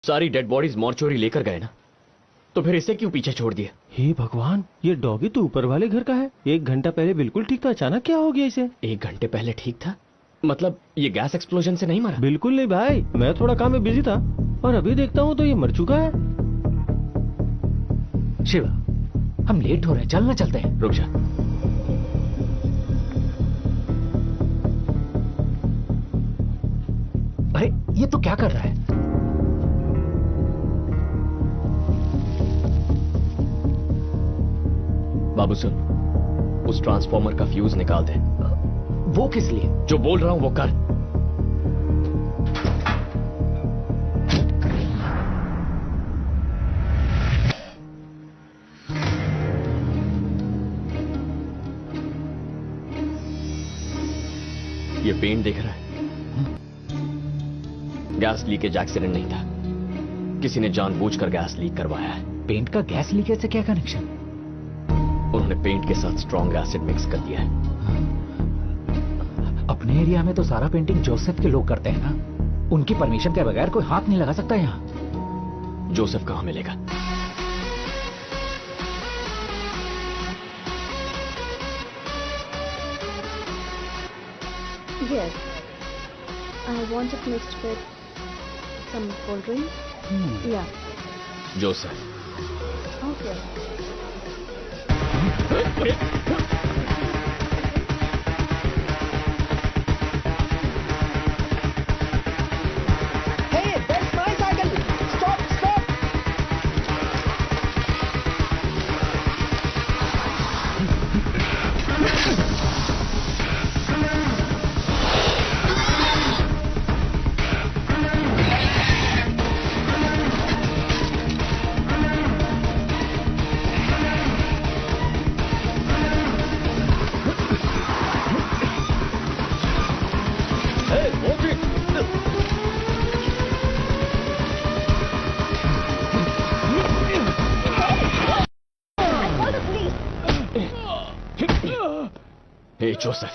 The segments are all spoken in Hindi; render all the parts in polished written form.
सारी डेड बॉडीज मॉर्चुरी लेकर गए ना, तो फिर इसे क्यों पीछे छोड़ दिया? हे भगवान, ये डॉगी तो ऊपर वाले घर का है। 1 घंटा पहले बिल्कुल ठीक था, अचानक क्या हो गया इसे? 1 घंटे पहले ठीक था? मतलब ये गैस एक्सप्लोजन से नहीं मरा? बिल्कुल नहीं भाई, मैं थोड़ा काम में बिजी था और अभी देखता हूँ तो ये मर चुका है। शिवा, हम लेट हो रहे हैं, चलना चलते हैं। रुक जा। अरे ये तो क्या कर रहा है? बाबू सुन, उस ट्रांसफॉर्मर का फ्यूज निकाल दे। वो किस लिए? जो बोल रहा हूं वो कर। ये पेंट दिख रहा है? गैस लीकेज एक्सीडेंट नहीं था, किसी ने जानबूझकर गैस लीक करवाया है। पेंट का गैस लीकेज से क्या कनेक्शन? उन्होंने पेंट के साथ स्ट्रॉन्ग एसिड मिक्स कर दिया है। अपने एरिया में तो सारा पेंटिंग जोसेफ के लोग करते हैं ना, उनकी परमिशन के बगैर कोई हाथ नहीं लगा सकता यहाँ। जोसेफ कहां मिलेगा? Yes. I want it mixed with some cold drink. Yeah. Joseph. Okay. Hey Joseph,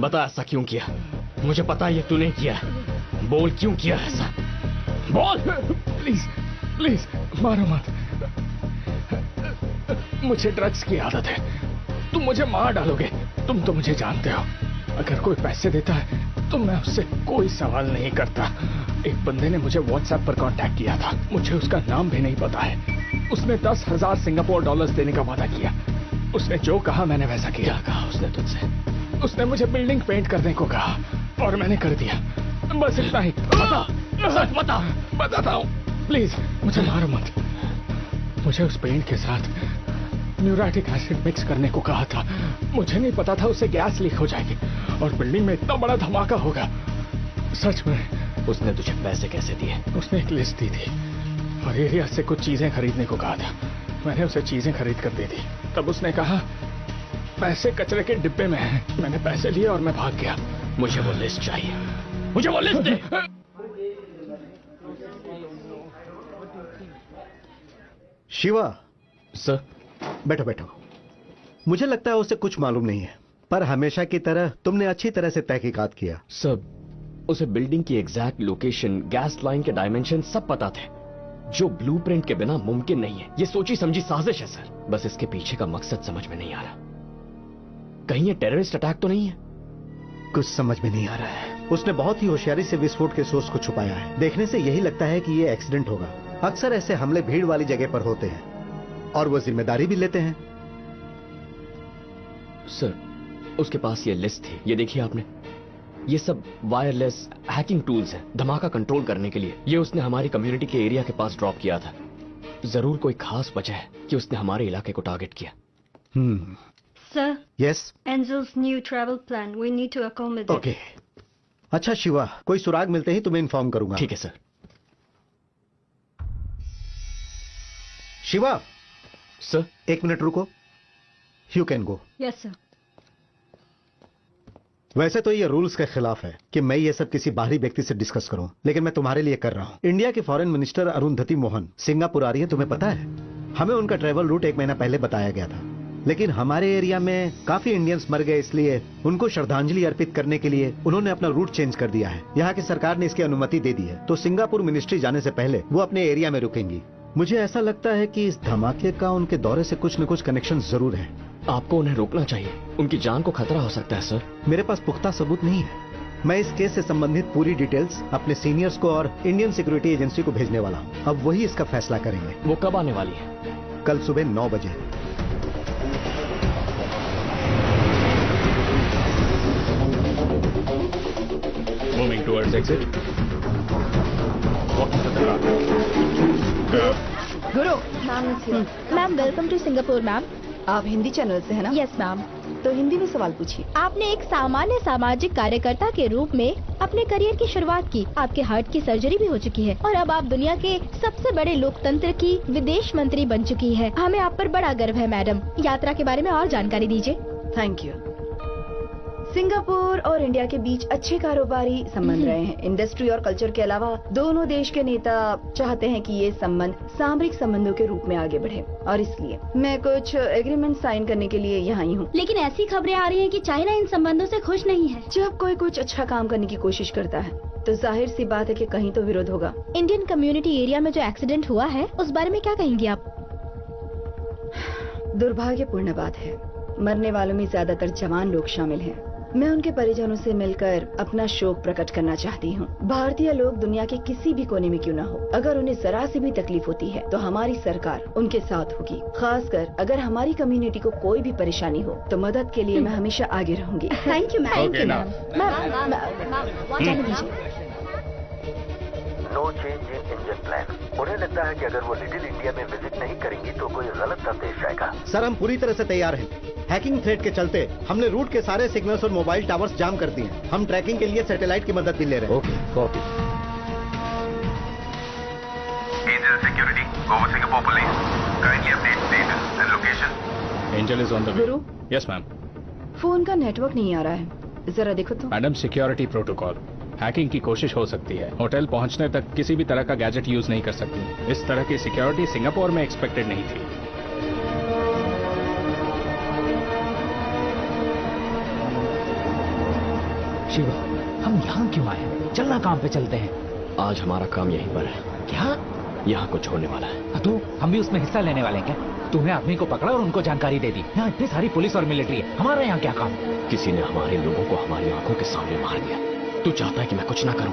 बता ऐसा क्यों किया? मुझे पता है ये तूने किया है। बोल क्यों किया ऐसा? बोल। प्लीज प्लीज मारो मत, मुझे ड्रग्स की आदत है। तुम मुझे मार डालोगे। तुम तो मुझे जानते हो, अगर कोई पैसे देता है तो मैं उससे कोई सवाल नहीं करता। एक बंदे ने मुझे व्हाट्सएप पर कांटेक्ट किया था, मुझे उसका नाम भी नहीं पता है। उसने 10,000 सिंगापुर डॉलर्स देने का वादा किया। उसने जो कहा मैंने वैसा किया। क्या कहा उसने तुझसे? उसने मुझे बिल्डिंग पेंट करने को कहा और मैंने कर दिया। बस इतना ही। बता, सच बता। बताता हूँ, प्लीज मुझे मारो मत। मुझे उस पेंट के साथ न्यूराटिक एसिड मिक्स करने को कहा था। मुझे नहीं पता था उससे गैस लीक हो जाएगी और बिल्डिंग में इतना बड़ा धमाका होगा। सच में। उसने तुझे पैसे कैसे दिए? उसने एक लिस्ट दी थी और एरिया से कुछ चीजें खरीदने को कहा था। मैंने उसे चीजें खरीद कर दे दी। तब उसने कहा पैसे कचरे के डिब्बे में हैं। मैंने पैसे लिए और मैं भाग गया। मुझे वो लिस्ट चाहिए, मुझे वो लिस्ट दे। शिवा। सर। बैठो बैठो। मुझे लगता है उसे कुछ मालूम नहीं है, पर हमेशा की तरह तुमने अच्छी तरह से तहकीकात किया। सर, उसे बिल्डिंग की एग्जैक्ट लोकेशन, गैस लाइन के डायमेंशन सब पता थे, जो ब्लूप्रिंट के बिना मुमकिन नहीं है। ये सोची समझी साजिश है सर। बस इसके पीछे का मकसद समझ में नहीं आ रहा। कहीं ये टेररिस्ट अटैक तो नहीं है? कुछ समझ में नहीं आ रहा है। उसने बहुत ही होशियारी से विस्फोट के सोर्स को छुपाया है। देखने से यही लगता है कि ये एक्सीडेंट होगा। अक्सर ऐसे हमले भीड़ वाली जगह पर होते हैं और वो जिम्मेदारी भी लेते हैं। सर, उसके पास ये लिस्ट थी, ये देखिए आपने। ये सब वायरलेस हैकिंग टूल्स हैं धमाका कंट्रोल करने के लिए। ये उसने हमारी कम्युनिटी के एरिया के पास ड्रॉप किया था। जरूर कोई खास वजह है कि उसने हमारे इलाके को टारगेट किया। Sir, yes. Angel's new travel plan. We need to accommodate. Okay. अच्छा शिवा, कोई सुराग मिलते ही तुम्हें इन्फॉर्म करूंगा। ठीक है सर। शिवा। सर। 1 मिनट रुको। You can go. Yes, sir. वैसे तो ये रूल्स के खिलाफ है कि मैं ये सब किसी बाहरी व्यक्ति से डिस्कस करूं, लेकिन मैं तुम्हारे लिए कर रहा हूं। इंडिया की foreign minister Arundhati Mohan Singapore आ रही है, तुम्हें पता है? हमें उनका ट्रेवल रूट 1 महीना पहले बताया गया था। लेकिन हमारे एरिया में काफी इंडियंस मर गए, इसलिए उनको श्रद्धांजलि अर्पित करने के लिए उन्होंने अपना रूट चेंज कर दिया है। यहाँ की सरकार ने इसकी अनुमति दे दी है, तो सिंगापुर मिनिस्ट्री जाने से पहले वो अपने एरिया में रुकेंगी। मुझे ऐसा लगता है कि इस धमाके का उनके दौरे से कुछ न कुछ कनेक्शन जरूर है। आपको उन्हें रोकना चाहिए, उनकी जान को खतरा हो सकता है सर। मेरे पास पुख्ता सबूत नहीं है। मैं इस केस से संबंधित पूरी डिटेल्स अपने सीनियर्स को और इंडियन सिक्योरिटी एजेंसी को भेजने वाला हूँ। अब वही इसका फैसला करेंगे। वो कब आने वाली है? कल सुबह 9 बजे। Moving towards exit. Walking to the car. Guru ma'am welcome to Singapore. Ma'am आप हिंदी चैनल से है ना? Yes ma'am. तो हिंदी में सवाल पूछिए। आपने एक सामान्य सामाजिक कार्यकर्ता के रूप में अपने करियर की शुरुआत की। आपके हार्ट की सर्जरी भी हो चुकी है और अब आप दुनिया के सबसे बड़े लोकतंत्र की विदेश मंत्री बन चुकी है। हमें आप पर बड़ा गर्व है मैडम। यात्रा के बारे में और जानकारी दीजिए। Thank you. सिंगापुर और इंडिया के बीच अच्छे कारोबारी संबंध रहे हैं। इंडस्ट्री और कल्चर के अलावा दोनों देश के नेता चाहते हैं कि ये संबंध सामरिक संबंधों के रूप में आगे बढ़े और इसलिए मैं कुछ एग्रीमेंट साइन करने के लिए यहाँ ही हूँ। लेकिन ऐसी खबरें आ रही हैं कि चाइना इन संबंधों से खुश नहीं है। जब कोई कुछ अच्छा काम करने की कोशिश करता है तो जाहिर सी बात है कि कहीं तो विरोध होगा। इंडियन कम्युनिटी एरिया में जो एक्सीडेंट हुआ है उस बारे में क्या कहेंगी आप? दुर्भाग्यपूर्ण बात है। मरने वालों में ज्यादातर जवान लोग शामिल हैं। मैं उनके परिजनों से मिलकर अपना शोक प्रकट करना चाहती हूँ। भारतीय लोग दुनिया के किसी भी कोने में क्यों न हो, अगर उन्हें जरा सी भी तकलीफ होती है तो हमारी सरकार उनके साथ होगी। खासकर अगर हमारी कम्युनिटी को कोई भी परेशानी हो तो मदद के लिए मैं हमेशा आगे रहूंगी। Thank you ma'am. Okay, now. जाने दीजिए। No change in engine plan. उन्हें लगता है कि अगर वो लिटिल इंडिया में विजिट नहीं करेंगी तो कोई गलत संदेश आएगा। सर हम पूरी तरह से तैयार हैं। हैकिंग थ्रेट के चलते हमने रूट के सारे सिग्नल्स और मोबाइल टावर्स जाम कर दिए हैं। हम ट्रैकिंग के लिए सैटेलाइट की मदद भी ले रहे हैं। Okay, copy. Angel security, over Singapore police, kindly update status and location. Angel is on the way. Guru, Yes, ma'am. Phone का नेटवर्क नहीं आ रहा है, जरा देखो तो। Madam, security protocol. हैकिंग की कोशिश हो सकती है। होटल पहुंचने तक किसी भी तरह का गैजेट यूज नहीं कर सकती। इस तरह की सिक्योरिटी सिंगापुर में एक्सपेक्टेड नहीं थी। शिवा, हम यहाँ क्यों आए? चलना काम पे चलते हैं। आज हमारा काम यहीं पर है। क्या? यहाँ कुछ होने वाला है। तो हम भी उसमें हिस्सा लेने वाले हैं क्या? तूने आदमी को पकड़ा और उनको जानकारी दे दी। यहाँ इतनी सारी पुलिस और मिलिट्री है, हमारा यहाँ क्या काम? किसी ने हमारे लोगों को हमारी आंखों के सामने मार दिया। तू चाहता है कि मैं कुछ ना करूं?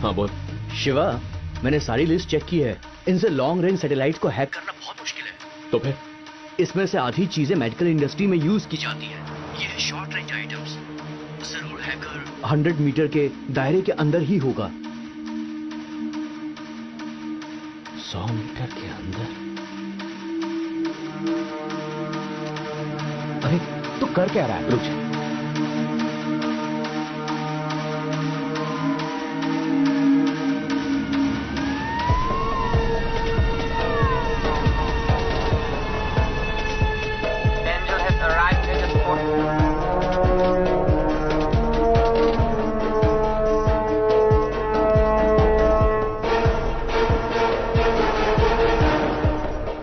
हाँ बोल। शिवा, मैंने सारी लिस्ट चेक की है। इनसे लॉन्ग रेंज सैटेलाइट को हैक करना बहुत मुश्किल है। तो फिर इसमें से आधी चीजें मेडिकल इंडस्ट्री में यूज की जाती है। ये है शॉर्ट रेंज आइटम्स। जरूर हैकर 100 मीटर के दायरे के अंदर ही होगा। 100 मीटर के अंदर? अरे तू कर क्या रहा है? रुक जा।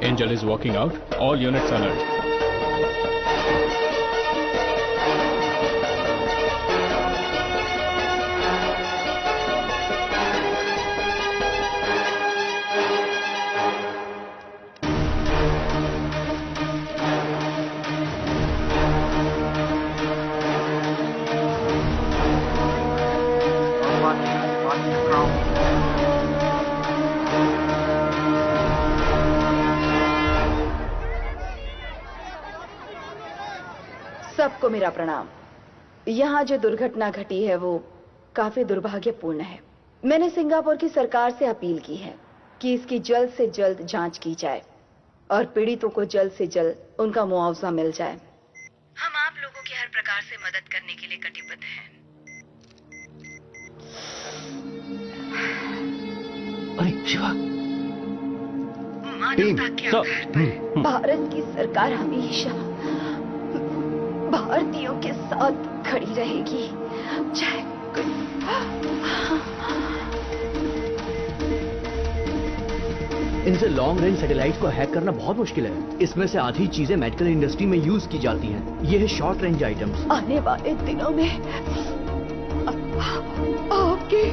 Angel is walking out. All units alert. सबको मेरा प्रणाम। यहाँ जो दुर्घटना घटी है वो काफी दुर्भाग्यपूर्ण है। मैंने सिंगापुर की सरकार से अपील की है कि इसकी जल्द से जल्द जांच की जाए और पीड़ितों को जल्द से जल्द उनका मुआवजा मिल जाए। हम आप लोगों की हर प्रकार से मदद करने के लिए कटिबद्ध हैं। अरे शिवा, टीम भारत की सरकार हमेशा भारतीयों के साथ खड़ी रहेगी। जय इनसे लॉन्ग रेंज सैटेलाइट को हैक करना बहुत मुश्किल है। इसमें से आधी चीजें मेडिकल इंडस्ट्री में यूज की जाती हैं। ये है शॉर्ट रेंज आइटम्स। आने वाले दिनों में आपके